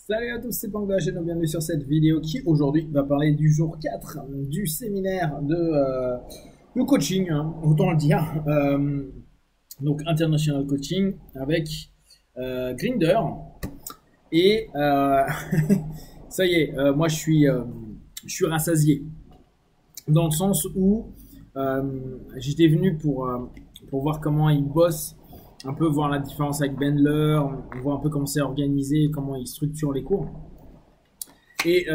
Salut à tous, c'est Pang de la chaîne, bienvenue sur cette vidéo qui aujourd'hui va parler du jour 4 du séminaire de coaching, hein, autant le dire, donc International Coaching avec Grindr. Et ça y est, moi je suis rassasié, dans le sens où j'étais venu pour voir comment ils bossent, un peu voir la différence avec Bendler, on voit un peu comment c'est organisé, comment ils structurent les cours. Et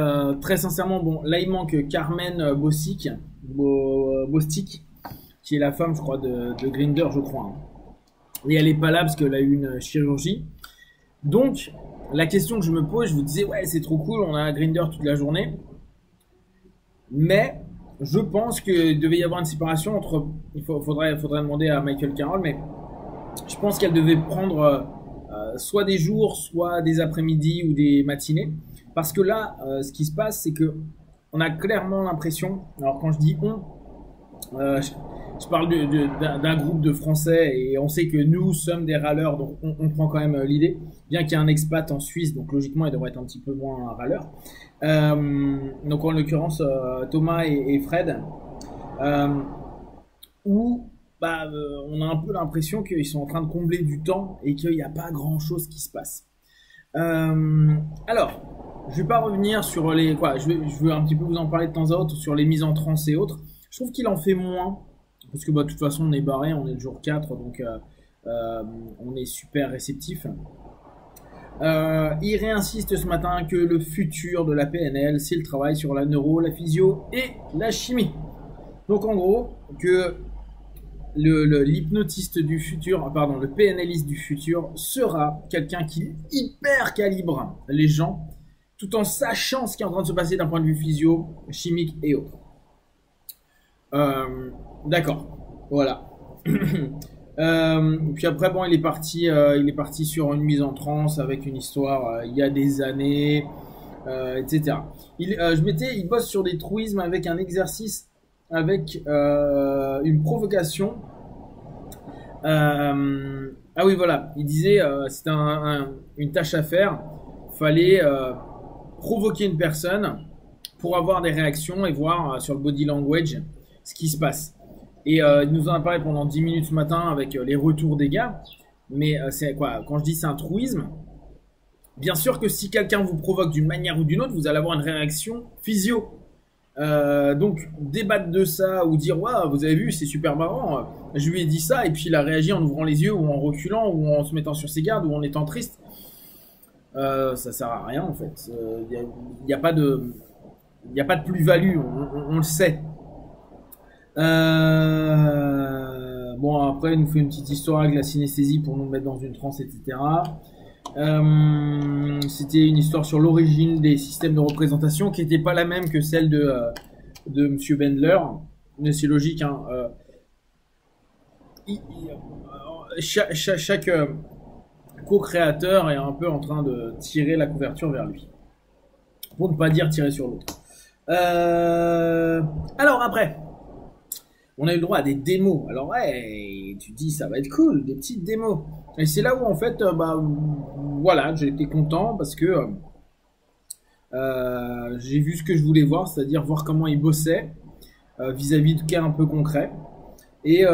très sincèrement, bon, là il manque Carmen Bostic, qui est la femme, je crois, de Grindr, je crois. Hein. Et elle est pas là parce qu'elle a eu une chirurgie. Donc, la question que je me pose, je vous disais, ouais, c'est trop cool, on a Grindr toute la journée. Mais je pense qu'il devait y avoir une séparation entre... faudrait demander à Michael Carroll, mais je pense qu'elle devait prendre soit des jours, soit des après-midi ou des matinées. Parce que là, ce qui se passe, c'est que on a clairement l'impression... Alors quand je dis on, je parle d'un groupe de Français et on sait que nous sommes des râleurs, donc on prend quand même l'idée. Bien qu'il y ait un expat en Suisse, donc logiquement il devrait être un petit peu moins râleur. Donc en l'occurrence Thomas et Fred, où on a un peu l'impression qu'ils sont en train de combler du temps et qu'il n'y a pas grand chose qui se passe. Alors, je vais pas revenir sur les... je veux un petit peu vous en parler de temps à autre sur les mises en transe et autres. Je trouve qu'il en fait moins, parce que de toute façon on est barré, on est le jour 4, donc on est super réceptif. Il réinsiste ce matin que le futur de la PNL, c'est le travail sur la neuro, la physio et la chimie. Donc en gros, que l'hypnotiste du futur, pardon, le PNListe du futur sera quelqu'un qui hyper calibre les gens, tout en sachant ce qui est en train de se passer d'un point de vue physio, chimique et autres. D'accord, voilà. Puis après, bon, il est parti sur une mise en transe avec une histoire il y a des années, etc. Il bosse sur des truismes avec un exercice, avec une provocation. Ah oui, voilà, il disait c'était une tâche à faire. Fallait provoquer une personne pour avoir des réactions et voir sur le body language ce qui se passe. Et il nous en a parlé pendant 10 minutes ce matin avec les retours des gars. Mais c'est quoi? Quand je dis c'est un truisme, bien sûr que si quelqu'un vous provoque d'une manière ou d'une autre, vous allez avoir une réaction physio. Donc débattre de ça ou dire ouais, vous avez vu, c'est super marrant, je lui ai dit ça et puis il a réagi en ouvrant les yeux ou en reculant ou en se mettant sur ses gardes ou en étant triste, ça sert à rien en fait. Il n'y a pas de plus-value, on le sait. Bon, après il nous fait une petite histoire avec la synesthésie pour nous mettre dans une transe, etc. C'était une histoire sur l'origine des systèmes de représentation qui n'était pas la même que celle de Monsieur Bendler. Mais c'est logique, hein. Chaque co-créateur est un peu en train de tirer la couverture vers lui. Pour ne pas dire tirer sur l'autre. Alors après, on a eu le droit à des démos. Alors ouais, tu dis ça va être cool, des petites démos. Et c'est là où en fait, voilà, j'ai été content parce que j'ai vu ce que je voulais voir, c'est-à-dire voir comment ils bossaient vis-à-vis de cas un peu concrets. Et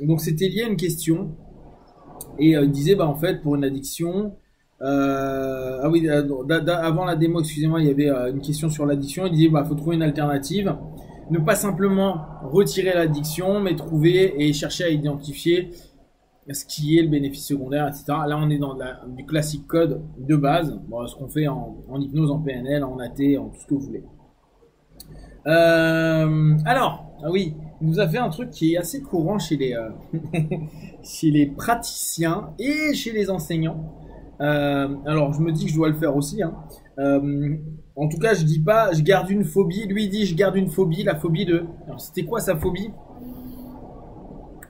donc c'était lié à une question. Et il disait, en fait, pour une addiction... ah oui, avant la démo, excusez-moi, il y avait une question sur l'addiction. Il disait, faut trouver une alternative. Ne pas simplement retirer l'addiction, mais trouver et chercher à identifier ce qui est le bénéfice secondaire, etc. Là, on est dans du classique code de base, ce qu'on fait en hypnose, en PNL, en AT, en tout ce que vous voulez. Alors, ah oui, il nous a fait un truc qui est assez courant chez les, chez les praticiens et chez les enseignants. Alors, je me dis que je dois le faire aussi, hein. En tout cas, je dis pas, je garde une phobie. Lui il dit, je garde une phobie, la phobie de... Alors, c'était quoi sa phobie?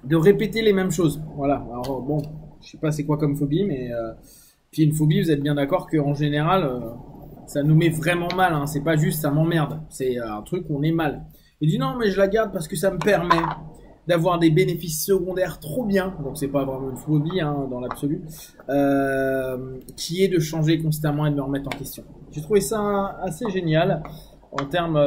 De répéter les mêmes choses. Voilà. Alors, bon, je sais pas c'est quoi comme phobie, mais... Puis une phobie, vous êtes bien d'accord qu'en général, ça nous met vraiment mal, hein. C'est pas juste, ça m'emmerde. C'est un truc où on est mal. Il dit, non, mais je la garde parce que ça me permet d'avoir des bénéfices secondaires trop bien, donc c'est pas vraiment une phobie hein, dans l'absolu, qui est de changer constamment et de me remettre en question. J'ai trouvé ça assez génial en termes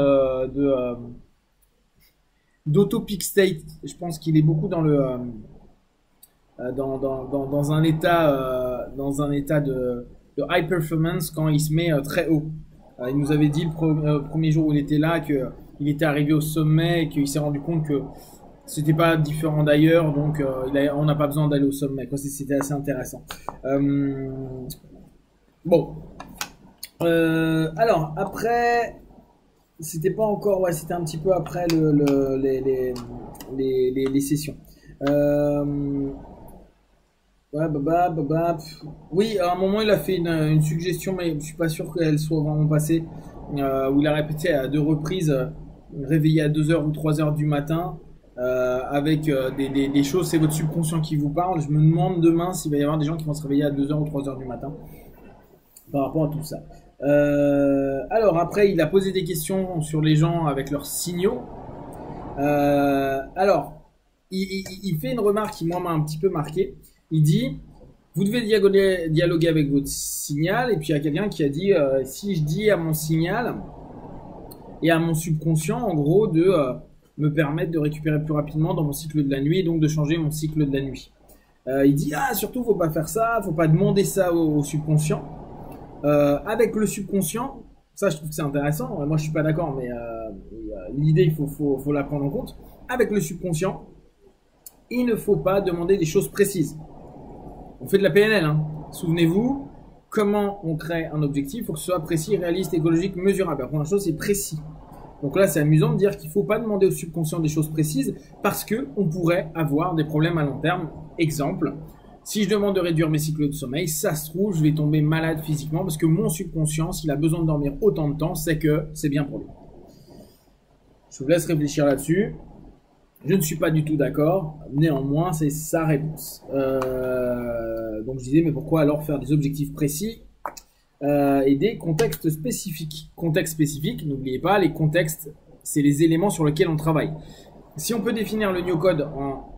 d'auto-peak state. Je pense qu'il est beaucoup dans le dans un état de high performance quand il se met très haut. Il nous avait dit le premier jour où il était là qu'il était arrivé au sommet et qu'il s'est rendu compte que c'était pas différent d'ailleurs, donc on n'a pas besoin d'aller au sommet. C'était assez intéressant. Bon. Alors après, c'était pas encore, ouais, c'était un petit peu après les sessions. Ouais, oui, à un moment il a fait une suggestion, mais je suis pas sûr qu'elle soit vraiment passée, où il a répété à 2 reprises, réveillé à 2h ou 3h du matin, avec des choses, c'est votre subconscient qui vous parle. Je me demande demain s'il va y avoir des gens qui vont se réveiller à 2h ou 3h du matin par rapport à tout ça. Alors après, il a posé des questions sur les gens avec leurs signaux. Alors, il fait une remarque qui moi m'a un petit peu marqué. Il dit, vous devez dialoguer avec votre signal. Et puis il y a quelqu'un qui a dit, si je dis à mon signal et à mon subconscient, en gros, de me permettre de récupérer plus rapidement dans mon cycle de la nuit et donc de changer mon cycle de la nuit. Il dit, surtout, faut pas faire ça, faut pas demander ça au subconscient. Avec le subconscient, ça je trouve que c'est intéressant. Moi je suis pas d'accord, mais l'idée il faut la prendre en compte. Avec le subconscient, il ne faut pas demander des choses précises. On fait de la PNL, hein. Souvenez-vous, comment on crée un objectif, il faut que ce soit précis, réaliste, écologique, mesurable. La première chose, c'est précis. Donc là, c'est amusant de dire qu'il ne faut pas demander au subconscient des choses précises parce qu'on pourrait avoir des problèmes à long terme. Exemple, si je demande de réduire mes cycles de sommeil, ça se trouve, je vais tomber malade physiquement parce que mon subconscient, s'il a besoin de dormir autant de temps, c'est que c'est bien pour lui. Je vous laisse réfléchir là-dessus. Je ne suis pas du tout d'accord, néanmoins c'est sa réponse. Donc je disais, mais pourquoi alors faire des objectifs précis et des contextes spécifiques. Contexte spécifique, n'oubliez pas, les contextes, c'est les éléments sur lesquels on travaille. Si on peut définir le New Code en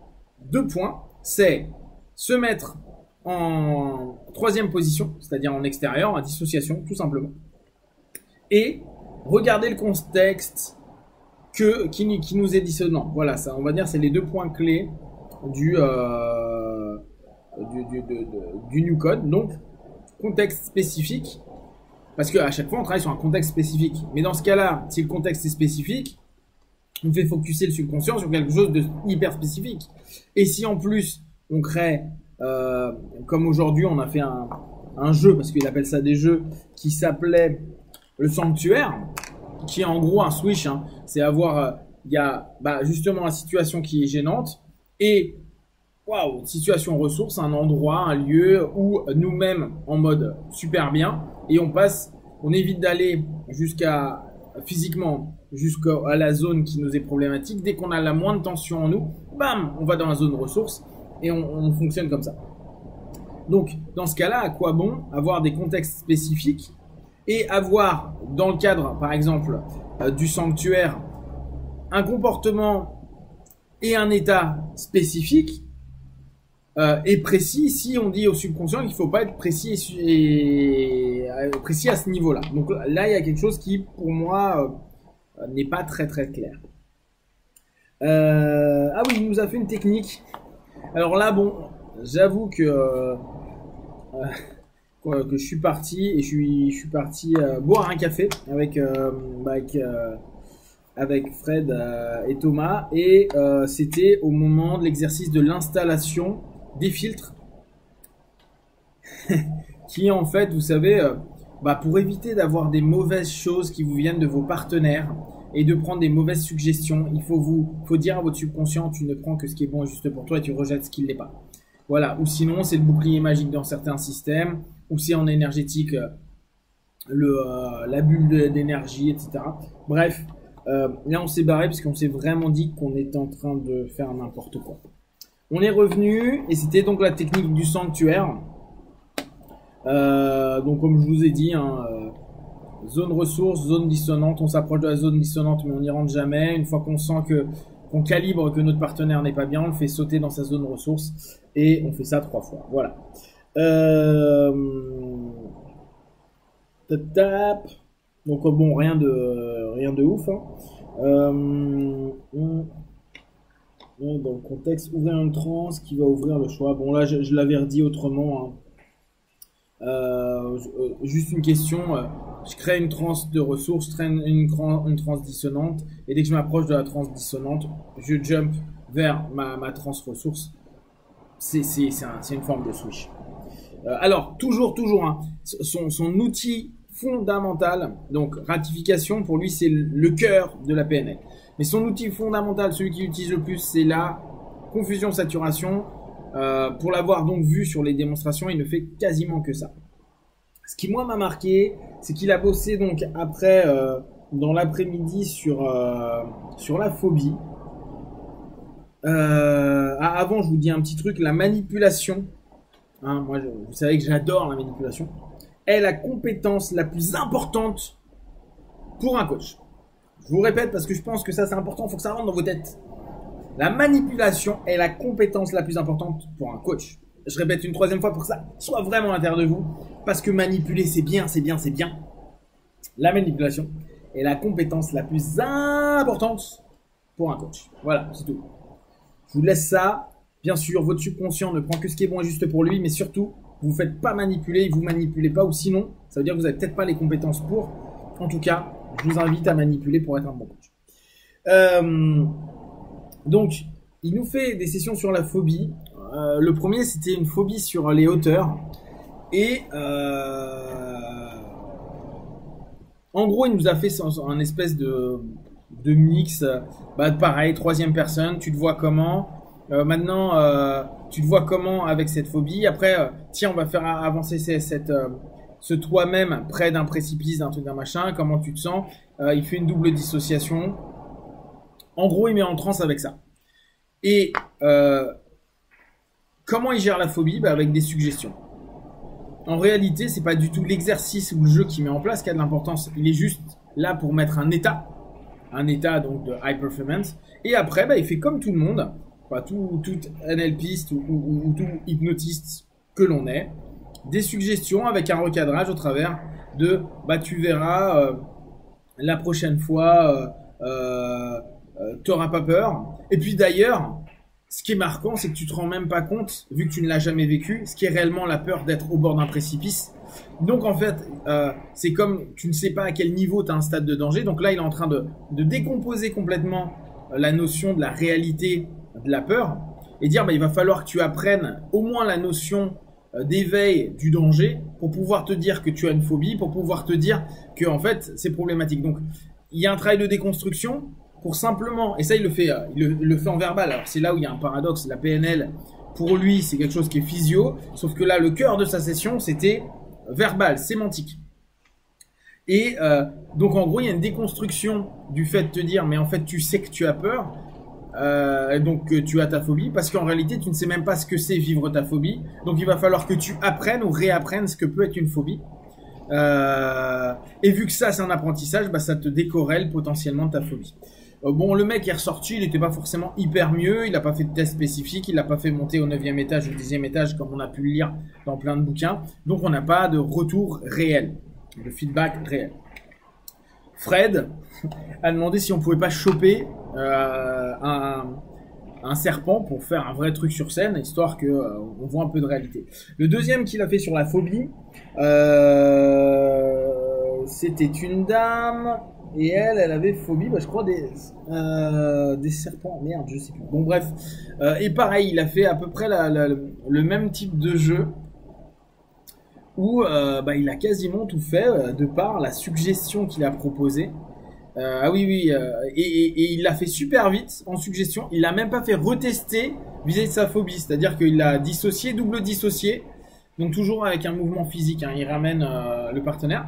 2 points, c'est se mettre en 3e position, c'est-à-dire en extérieur, en dissociation, tout simplement, et regarder le contexte qui nous est dissonant. Voilà, ça, on va dire, c'est les 2 points clés du New Code. Donc, contexte spécifique, parce qu'à chaque fois, on travaille sur un contexte spécifique. Mais dans ce cas-là, si le contexte est spécifique, on fait focuser le subconscient sur quelque chose de hyper spécifique. Et si en plus, on crée, comme aujourd'hui, on a fait un jeu, parce qu'il appelle ça des jeux, qui s'appelait le Sanctuaire, qui est en gros un switch, hein. C'est avoir, il y a justement la situation qui est gênante et waouh, situation ressource, un endroit, un lieu où nous-mêmes en mode super bien et on évite d'aller physiquement jusqu'à la zone qui nous est problématique. Dès qu'on a la moindre tension en nous, bam, on va dans la zone ressource et on fonctionne comme ça. Donc dans ce cas-là, à quoi bon avoir des contextes spécifiques et avoir, dans le cadre, par exemple, du sanctuaire, un comportement et un état spécifique et précis si on dit au subconscient qu'il ne faut pas être précis précis à ce niveau-là. Donc là, il y a quelque chose qui, pour moi, n'est pas très très clair. Ah oui, il nous a fait une technique. Alors là, bon, j'avoue que je suis parti et je suis parti boire un café avec Fred et Thomas et c'était au moment de l'exercice de l'installation des filtres qui en fait, vous savez, pour éviter d'avoir des mauvaises choses qui vous viennent de vos partenaires et de prendre des mauvaises suggestions, il faut dire à votre subconscient, tu ne prends que ce qui est bon et juste pour toi et tu rejettes ce qui ne l'est pas. Voilà, ou sinon c'est le bouclier magique dans certains systèmes, ou c'est en énergétique la bulle d'énergie, etc. Bref, là on s'est barré parce qu'on s'est vraiment dit qu'on était en train de faire n'importe quoi. On est revenu et c'était donc la technique du sanctuaire. Donc comme je vous ai dit, hein, zone ressource, zone dissonante, on s'approche de la zone dissonante mais on n'y rentre jamais. Une fois qu'on sent qu'on calibre que notre partenaire n'est pas bien, on le fait sauter dans sa zone ressource et on fait ça 3 fois. Voilà. Donc bon, rien de ouf. Hein. Dans le contexte, ouvrir une transe qui va ouvrir le choix. Bon là, je l'avais redit autrement. Hein. Juste une question. Je crée une transe de ressources, je crée une transe dissonante, et dès que je m'approche de la transe dissonante, je jump vers ma transe ressource. C'est une forme de switch. Alors, toujours, hein, son outil fondamental, donc ratification, pour lui, c'est le cœur de la PNL. Mais son outil fondamental, celui qu'il utilise le plus, c'est la confusion-saturation. Pour l'avoir donc vu sur les démonstrations, il ne fait quasiment que ça. Ce qui, moi, m'a marqué, c'est qu'il a bossé donc après, dans l'après-midi, sur la phobie. Avant, je vous dis un petit truc, la manipulation. Hein, moi, vous savez que j'adore la manipulation. Est la compétence la plus importante pour un coach. Je vous répète parce que je pense que ça c'est important, il faut que ça rentre dans vos têtes. La manipulation est la compétence la plus importante pour un coach. Je répète une 3e fois pour que ça soit vraiment à l'intérieur de vous. Parce que manipuler c'est bien, c'est bien, c'est bien. La manipulation est la compétence la plus importante pour un coach. Voilà, c'est tout. Je vous laisse ça. Bien sûr, votre subconscient ne prend que ce qui est bon et juste pour lui, mais surtout, vous ne faites pas manipuler, vous ne manipulez pas, ou sinon, ça veut dire que vous n'avez peut-être pas les compétences pour. En tout cas, je vous invite à manipuler pour être un bon coach. Donc, il nous fait des sessions sur la phobie. Le premier, c'était une phobie sur les hauteurs. Et en gros, il nous a fait un espèce de mix. Pareil, 3e personne, tu te vois comment ? Maintenant, tu te vois comment avec cette phobie. Après, tiens, on va faire avancer ce toi-même près d'un précipice, d'un truc, d'un machin. Comment tu te sens ? Il fait une double dissociation. En gros, il met en transe avec ça. Et comment il gère la phobie ? Avec des suggestions. En réalité, c'est pas du tout l'exercice ou le jeu qu'il met en place qui a de l'importance. Il est juste là pour mettre un état donc de high performance. Et après, il fait comme tout le monde. Tout NLPiste ou tout hypnotiste que l'on est, des suggestions avec un recadrage au travers de tu verras la prochaine fois t'auras pas peur. Et puis d'ailleurs, ce qui est marquant, c'est que tu te rends même pas compte, vu que tu ne l'as jamais vécu, ce qui est réellement la peur d'être au bord d'un précipice. Donc en fait, c'est comme tu ne sais pas à quel niveau tu as un stade de danger. Donc là, il est en train de décomposer complètement la notion de la réalité de la peur et dire il va falloir que tu apprennes au moins la notion d'éveil du danger pour pouvoir te dire que tu as une phobie, pour pouvoir te dire que en fait c'est problématique. Donc il y a un travail de déconstruction pour simplement, et ça il le fait en verbal. Alors c'est là où il y a un paradoxe. La PNL pour lui c'est quelque chose qui est physio, sauf que là le cœur de sa session c'était verbal, sémantique. Et donc en gros il y a une déconstruction du fait de te dire mais en fait tu sais que tu as peur. Donc tu as ta phobie parce qu'en réalité tu ne sais même pas ce que c'est vivre ta phobie, donc il va falloir que tu apprennes ou réapprennes ce que peut être une phobie, et vu que ça c'est un apprentissage, ça te décorrèle potentiellement de ta phobie. Bon, le mec est ressorti, il n'était pas forcément hyper mieux, il n'a pas fait de test spécifique, il n'a pas fait monter au 9e étage ou au 10e étage comme on a pu le lire dans plein de bouquins, donc on n'a pas de retour réel, de feedback réel. Fred a demandé si on pouvait pas choper un serpent pour faire un vrai truc sur scène, histoire que on voit un peu de réalité. Le deuxième qu'il a fait sur la phobie, c'était une dame et elle avait phobie, je crois des serpents. Merde, je sais plus. Bon bref, et pareil, il a fait à peu près le même type de jeu. Où il a quasiment tout fait de par la suggestion qu'il a proposée. Et il l'a fait super vite en suggestion. Il l'a même pas fait retester vis-à-vis de sa phobie, c'est-à-dire qu'il l'a dissocié, double dissocié, donc toujours avec un mouvement physique. Il ramène le partenaire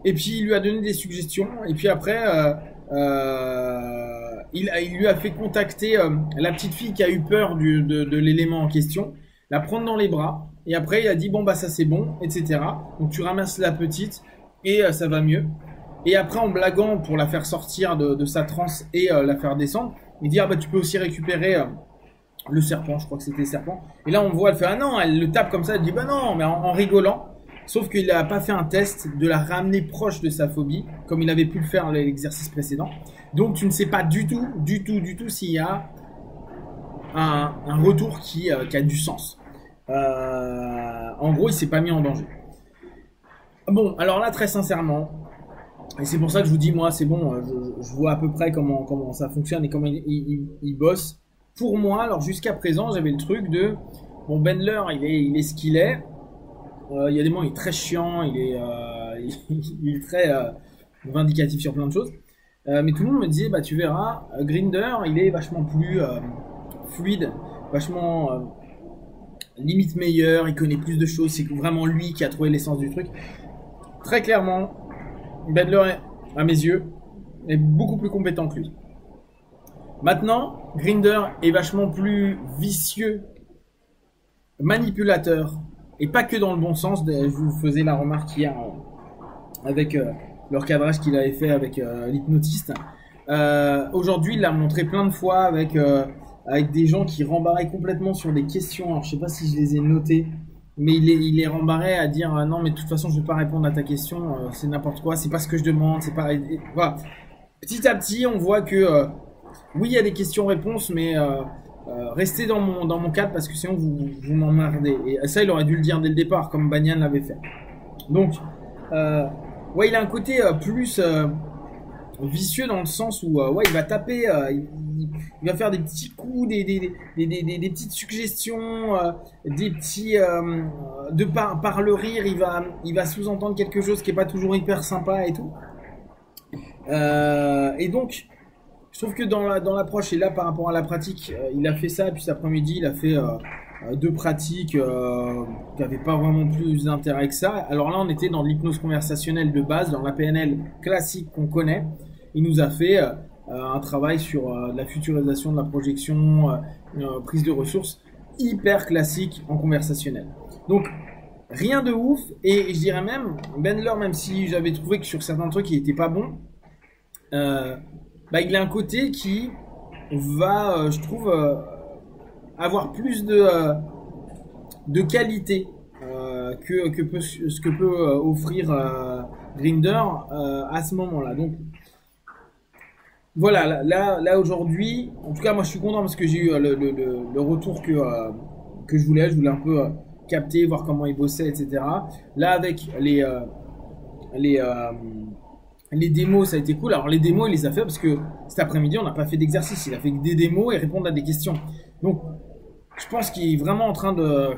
et puis il lui a donné des suggestions. Et puis après, il lui a fait contacter la petite fille qui a eu peur de l'élément en question, la prendre dans les bras. Et après, il a dit ça c'est bon, etc. Donc tu ramasses la petite et ça va mieux. Et après, en blaguant pour la faire sortir de sa transe et la faire descendre, Il dit, ah bah tu peux aussi récupérer le serpent, je crois que c'était le serpent. Et là on voit, elle fait, ah non, elle le tape comme ça, elle dit, bah non, mais en rigolant. Sauf qu'il n'a pas fait un test de la ramener proche de sa phobie, comme il avait pu le faire à l'exercice précédent. Donc tu ne sais pas du tout s'il y a un retour qui a du sens. En gros, il s'est pas mis en danger. Bon, alors là, très sincèrement, et c'est pour ça que je vous dis, moi, c'est bon, je vois à peu près comment ça fonctionne et comment il bosse. Pour moi, alors jusqu'à présent, j'avais le truc de, bon, Bendler, il est ce qu'il est. Il y a des moments, il est très chiant, il est très vindicatif sur plein de choses. Mais tout le monde me disait, bah tu verras, Grinder, il est vachement plus fluide, vachement limite meilleur, il connaît plus de choses, c'est vraiment lui qui a trouvé l'essence du truc. Très clairement, Bendler, à mes yeux, est beaucoup plus compétent que lui. Maintenant, Grinder est vachement plus vicieux, manipulateur, et pas que dans le bon sens. Je vous faisais la remarque hier avec le recadrage qu'il avait fait avec l'hypnotiste. Aujourd'hui, il l'a montré plein de fois avec des gens qui rembarraient complètement sur des questions. Alors, je sais pas si je les ai notées, mais il les rembarrait à dire non, mais de toute façon, je vais pas répondre à ta question, c'est n'importe quoi, c'est pas ce que je demande, c'est pas. Voilà. Petit à petit, on voit que oui, il y a des questions-réponses, mais restez dans mon cadre parce que sinon vous m'emmerdez. Et ça, il aurait dû le dire dès le départ, comme Banyan l'avait fait. Donc, ouais, il a un côté plus vicieux dans le sens où ouais, il va taper, il va faire des petits coups, des petites suggestions, des petits par le rire, il va sous-entendre quelque chose qui est pas toujours hyper sympa et tout. Et donc, je trouve que dans l'approche et là par rapport à la pratique, il a fait ça. Et puis cet après-midi, il a fait 2 pratiques qui n'avaient pas vraiment plus d'intérêt que ça. Alors là, on était dans l'hypnose conversationnelle de base, dans la PNL classique qu'on connaît. Il nous a fait un travail sur la futurisation de la projection, prise de ressources, hyper classique en conversationnel. Donc, rien de ouf. Et je dirais même, Bendler, même si j'avais trouvé que sur certains trucs, il n'était pas bon, bah, il a un côté qui va, je trouve, avoir plus de qualité ce que peut offrir Grinder à ce moment-là. Donc voilà, là aujourd'hui, en tout cas moi je suis content parce que j'ai eu le retour que je voulais un peu capter, voir comment il bossait, etc. Là avec les démos, ça a été cool. Alors les démos, il les a fait parce que cet après-midi, on n'a pas fait d'exercice. Il a fait des démos et répondre à des questions. Donc, je pense qu'il est vraiment en train de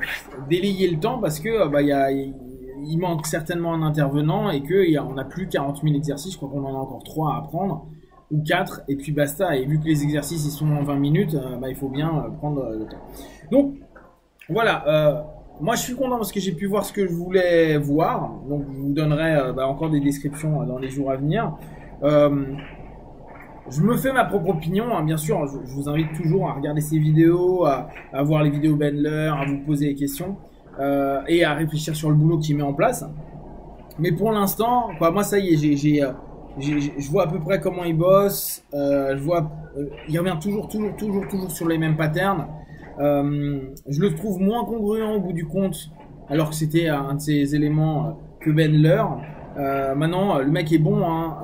délayer le temps parce que bah, il manque certainement un intervenant et qu'on n'a plus 40 000 exercices. Je crois qu'on en a encore 3 à apprendre ou 4 et puis basta. Et vu que les exercices ils sont en 20 minutes, bah, il faut bien prendre le temps. Donc, voilà. Moi, je suis content parce que j'ai pu voir ce que je voulais voir. Donc, je vous donnerai encore des descriptions dans les jours à venir. Je me fais ma propre opinion. Hein, bien sûr, je vous invite toujours à regarder ces vidéos, à voir les vidéos Bendler, à vous poser des questions et à réfléchir sur le boulot qu'il met en place. Mais pour l'instant, moi, ça y est, je vois à peu près comment il bosse. Je vois, il revient toujours sur les mêmes patterns. Je le trouve moins congruent au bout du compte, alors que c'était un de ces éléments que Bendler. Maintenant, le mec est bon, hein,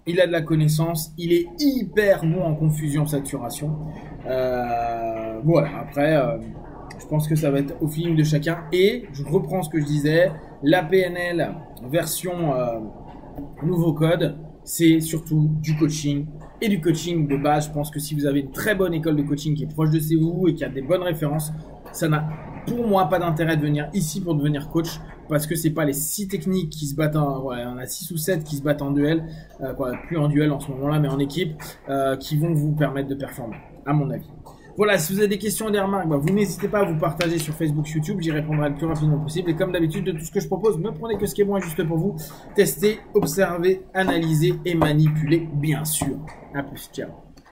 il a de la connaissance, il est hyper bon en confusion saturation. Voilà, après, je pense que ça va être au feeling de chacun. Et je reprends ce que je disais, la PNL version nouveau code, c'est surtout du coaching. Et du coaching de base. Je pense que si vous avez une très bonne école de coaching qui est proche de chez vous et qui a des bonnes références, ça n'a pour moi pas d'intérêt de venir ici pour devenir coach parce que c'est pas les 6 techniques qui se battent ouais, on a 6 ou 7 qui se battent en duel, plus en duel en ce moment là mais en équipe, qui vont vous permettre de performer à mon avis. Voilà, si vous avez des questions et des remarques, vous n'hésitez pas à vous partager sur Facebook, YouTube, j'y répondrai le plus rapidement possible. Et comme d'habitude, de tout ce que je propose, ne prenez que ce qui est bon et juste pour vous. Testez, observez, analysez et manipulez, bien sûr. À plus, ciao.